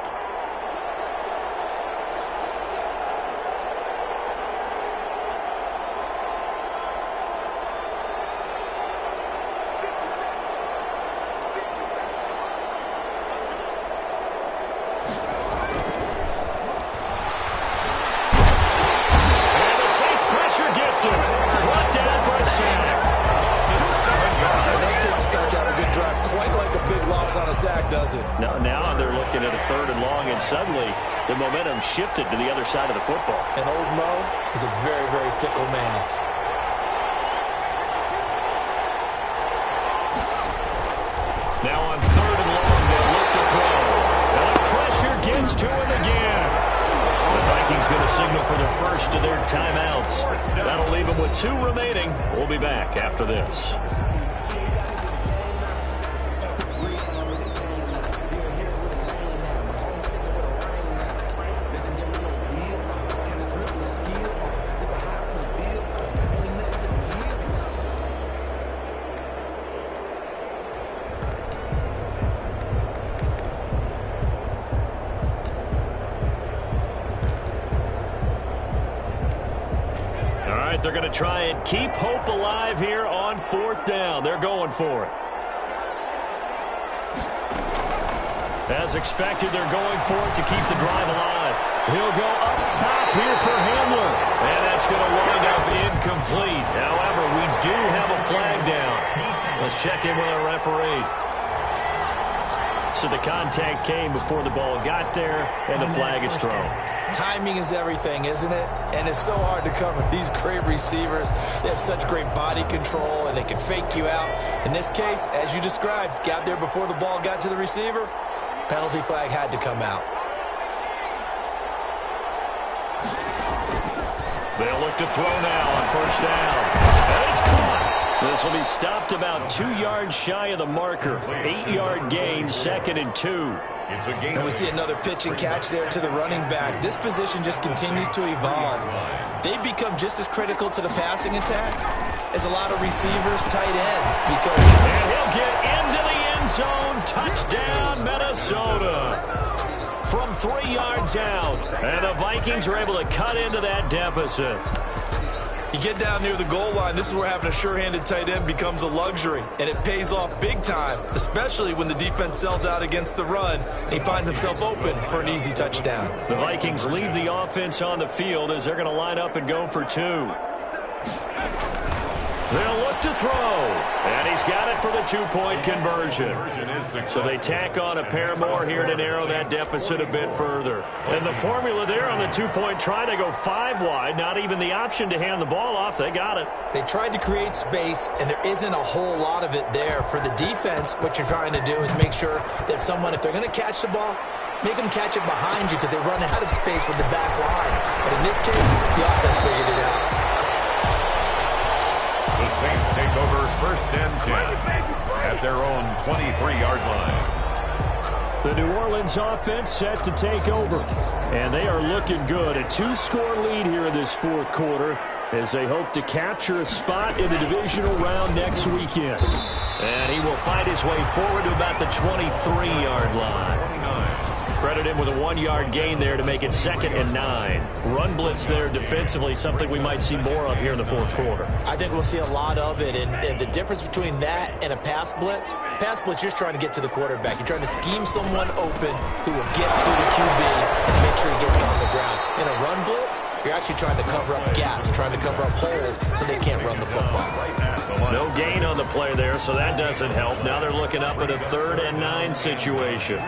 On a sack, does it? Now they're looking at a 3rd and long, and suddenly the momentum shifted to the other side of the football. And old Mo is a very, very fickle man. Now on 3rd and long, they look to throw. And the pressure gets to him again. The Vikings going to signal for the first of their timeouts. That'll leave them with 2 remaining. We'll be back after this. They're going to try and keep hope alive here on 4th down. They're going for it. As expected, they're going for it to keep the drive alive. He'll go up top here for Hamler. And that's going to wind up incomplete. However, we do have a flag down. Let's check in with our referee. So the contact came before the ball got there, and the flag is thrown. Timing is everything, isn't it? And it's so hard to cover these great receivers. They have such great body control, and they can fake you out. In this case, as you described, got there before the ball got to the receiver. Penalty flag had to come out. They'll look to throw now on 1st down. And it's caught. This will be stopped about 2 yards shy of the marker. 8-yard gain, 2nd and 2. It's a gain. And we see another pitch and catch there to the running back. This position just continues to evolve. They become just as critical to the passing attack as a lot of receivers, tight ends. And he'll get into the end zone. Touchdown, Minnesota. From 3 yards out. And the Vikings are able to cut into that deficit. You get down near the goal line, this is where having a sure-handed tight end becomes a luxury, and it pays off big time, especially when the defense sells out against the run, and he finds himself open for an easy touchdown. The Vikings leave the offense on the field as they're going to line up and go for 2. They'll look to throw, and he's got it for the 2-point conversion. So they tack on a pair more here to narrow that deficit a bit further. And the formula there on the 2-point try to go 5 wide, not even the option to hand the ball off. They got it. They tried to create space, and there isn't a whole lot of it there. For the defense, what you're trying to do is make sure that if they're going to catch the ball, make them catch it behind you because they run out of space with the back line. But in this case, the offense figured it out. The Saints take over 1st and 10 at their own 23-yard line. The New Orleans offense set to take over. And they are looking good. A 2-score lead here in this 4th quarter as they hope to capture a spot in the divisional round next weekend. And he will fight his way forward to about the 23-yard line. Credit him with a 1-yard gain there to make it 2nd and 9. Run blitz there defensively, something we might see more of here in the 4th quarter. I think we'll see a lot of it, and the difference between that and a pass blitz, you're just trying to get to the quarterback. You're trying to scheme someone open who will get to the QB and make sure he gets on the ground. In a run blitz, you're actually trying to cover up gaps, trying to cover up holes so they can't run the football. No gain on the play there, so that doesn't help. Now they're looking up at a 3rd and 9 situation.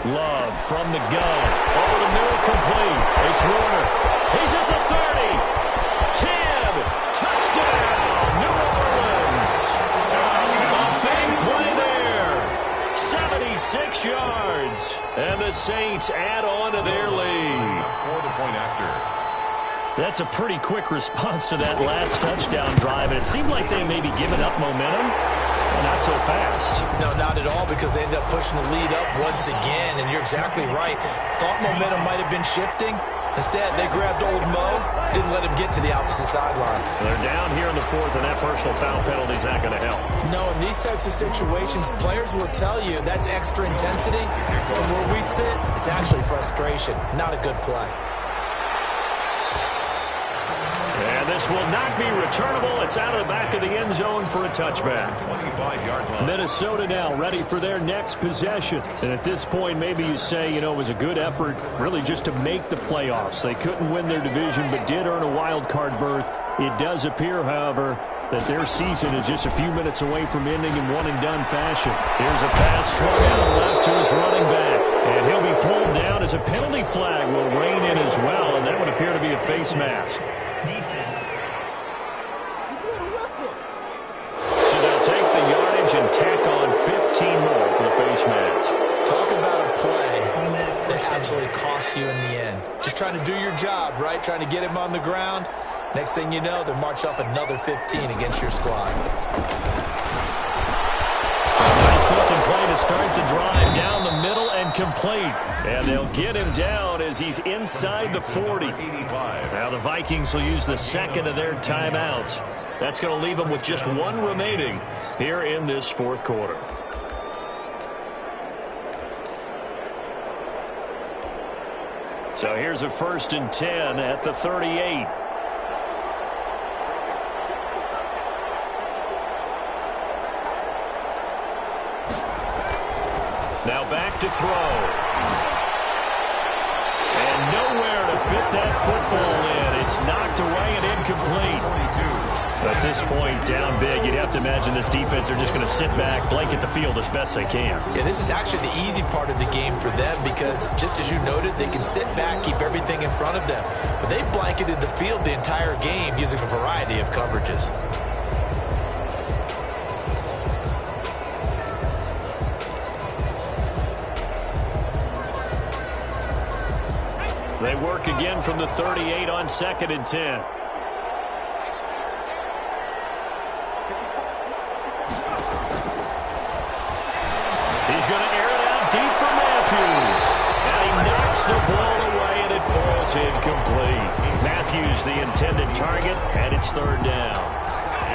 Love from the gun. Over the middle, complete. It's Warner. He's at the 30. 10. Touchdown, New Orleans. A big play there. 76 yards. And the Saints add on to their lead. For the point after. That's a pretty quick response to that last touchdown drive. And it seemed like they may be giving up momentum. Not so fast. No, not at all, because they ended up pushing the lead up once again, and you're exactly right. Thought momentum might have been shifting. Instead, they grabbed old Mo, didn't let him get to the opposite sideline. They're down here in the 4th, and that personal foul penalty is not going to help. No, in these types of situations, players will tell you that's extra intensity. From where we sit, it's actually frustration. Not a good play. And this will not be returnable. It's out of the back of the end zone for a touchback. 25-yard line. Minnesota now ready for their next possession. And at this point, maybe you say, it was a good effort really just to make the playoffs. They couldn't win their division, but did earn a wild card berth. It does appear, however, that their season is just a few minutes away from ending in one-and-done fashion. Here's a pass swung out left to his running back. And he'll be pulled down as a penalty flag will rein in as well, and that would appear to be a face mask. Defense. So they'll take the yardage and tack on 15 more for the face mask. Talk about a play that absolutely costs you in the end. Just trying to do your job, right? Trying to get him on the ground. Next thing you know, they'll march off another 15 against your squad. Nice looking play to start the drive down the middle and complete. And they'll get him down as he's inside the 40. Now the Vikings will use the 2nd of their timeouts. That's going to leave them with just 1 remaining here in this 4th quarter. So here's a 1st and 10 at the 38. Now back to throw. And nowhere to fit that football in. It's knocked away and incomplete. At this point, down big, you'd have to imagine this defense are just going to sit back, blanket the field as best they can. Yeah, this is actually the easy part of the game for them because, just as you noted, they can sit back, keep everything in front of them. But they blanketed the field the entire game using a variety of coverages. again from the 38 on 2nd and 10. He's going to air it out deep for Matthews. And he knocks the ball away, and it falls incomplete. Matthews, the intended target, and it's 3rd down.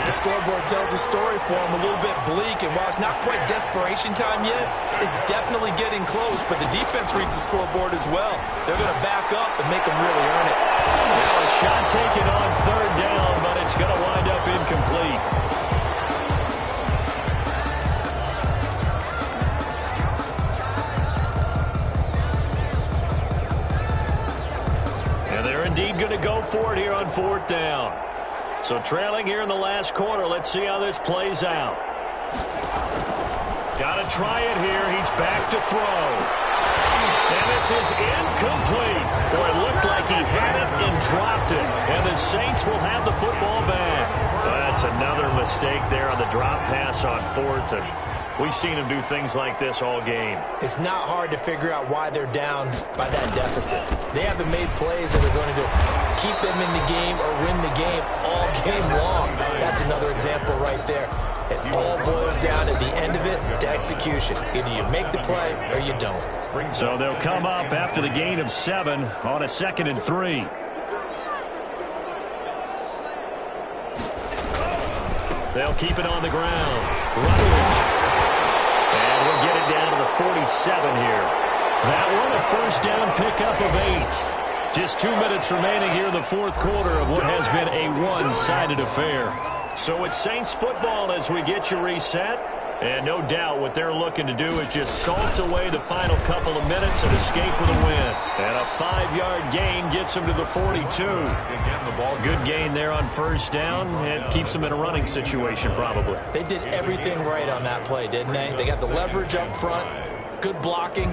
The scoreboard tells a story for him, a little bit bleak, and while it's not quite desperation time yet, it's definitely getting close, but the defense reads the scoreboard as well. They're going to back up and make them really earn it. Now a shot taken on 3rd down, but it's going to wind up incomplete. And they're indeed going to go for it here on 4th down. So trailing here in the last quarter. Let's see how this plays out. Got to try it here. He's back to throw. And this is incomplete. Boy, it looked like he had it and dropped it. And the Saints will have the football back. That's another mistake there on the drop pass on 4th. And we've seen him do things like this all game. It's not hard to figure out why they're down by that deficit. They haven't made plays that are going to keep them in the game or win the game all game long. That's another example right there. It all boils down at the end of it to execution. Either you make the play or you don't. So they'll come up after the gain of 7 on a 2nd and 3. They'll keep it on the ground. Rutledge. And we'll get it down to the 47 here. That one a 1st down pickup of 8. Just 2 minutes remaining here in the 4th quarter of what has been a one-sided affair. So it's Saints football as we get you reset. And no doubt what they're looking to do is just salt away the final couple of minutes and escape with a win. And a 5-yard gain gets them to the 42. Good gain there on 1st down. It keeps them in a running situation probably. They did everything right on that play, didn't they? They got the leverage up front, good blocking,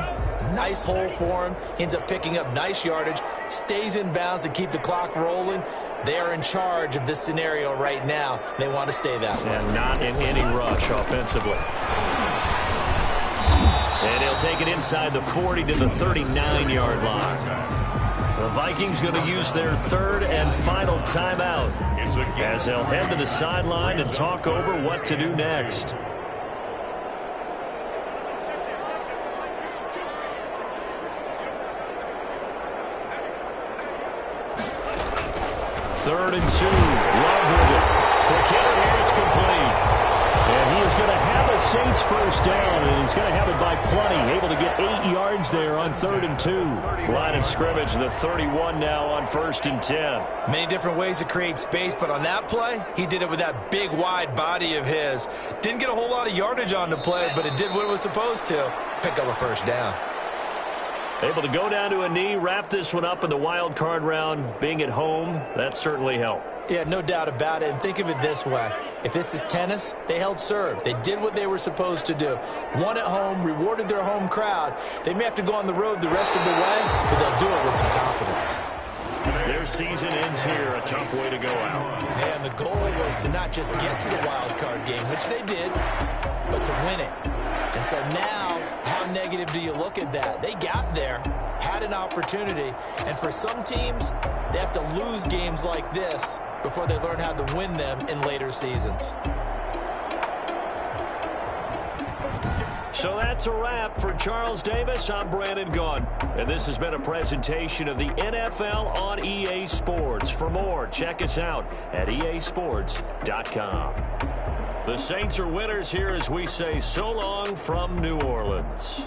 nice hole for him. Ends up picking up nice yardage, stays in bounds to keep the clock rolling. They are in charge of this scenario right now. They want to stay that way. And not in any rush offensively. And he'll take it inside the 40 to the 39-yard line. The Vikings going to use their 3rd and final timeout as they'll head to the sideline and talk over what to do next. Third and 2. Love with it. Quick hitter here. It's complete. And he is going to have a Saints 1st down, and he's going to have it by plenty. Able to get 8 yards there on 3rd and 2. Line of scrimmage, the 31 now on 1st and 10. Many different ways to create space, but on that play, he did it with that big, wide body of his. Didn't get a whole lot of yardage on the play, but it did what it was supposed to. Pick up a 1st down. Able to go down to a knee, wrap this one up in the wild card round. Being at home, that certainly helped. Yeah, no doubt about it. And think of it this way. If this is tennis, they held serve. They did what they were supposed to do. Won at home, rewarded their home crowd. They may have to go on the road the rest of the way, but they'll do it with some confidence. Their season ends here. A tough way to go out. And the goal was to not just get to the wild card game, which they did, but to win it. And so now, how negative do you look at that? They got there, had an opportunity, and for some teams, they have to lose games like this before they learn how to win them in later seasons. So that's a wrap for Charles Davis. I'm Brandon Gaudin, and this has been a presentation of the NFL on EA Sports. For more, check us out at easports.com. The Saints are winners here as we say so long from New Orleans.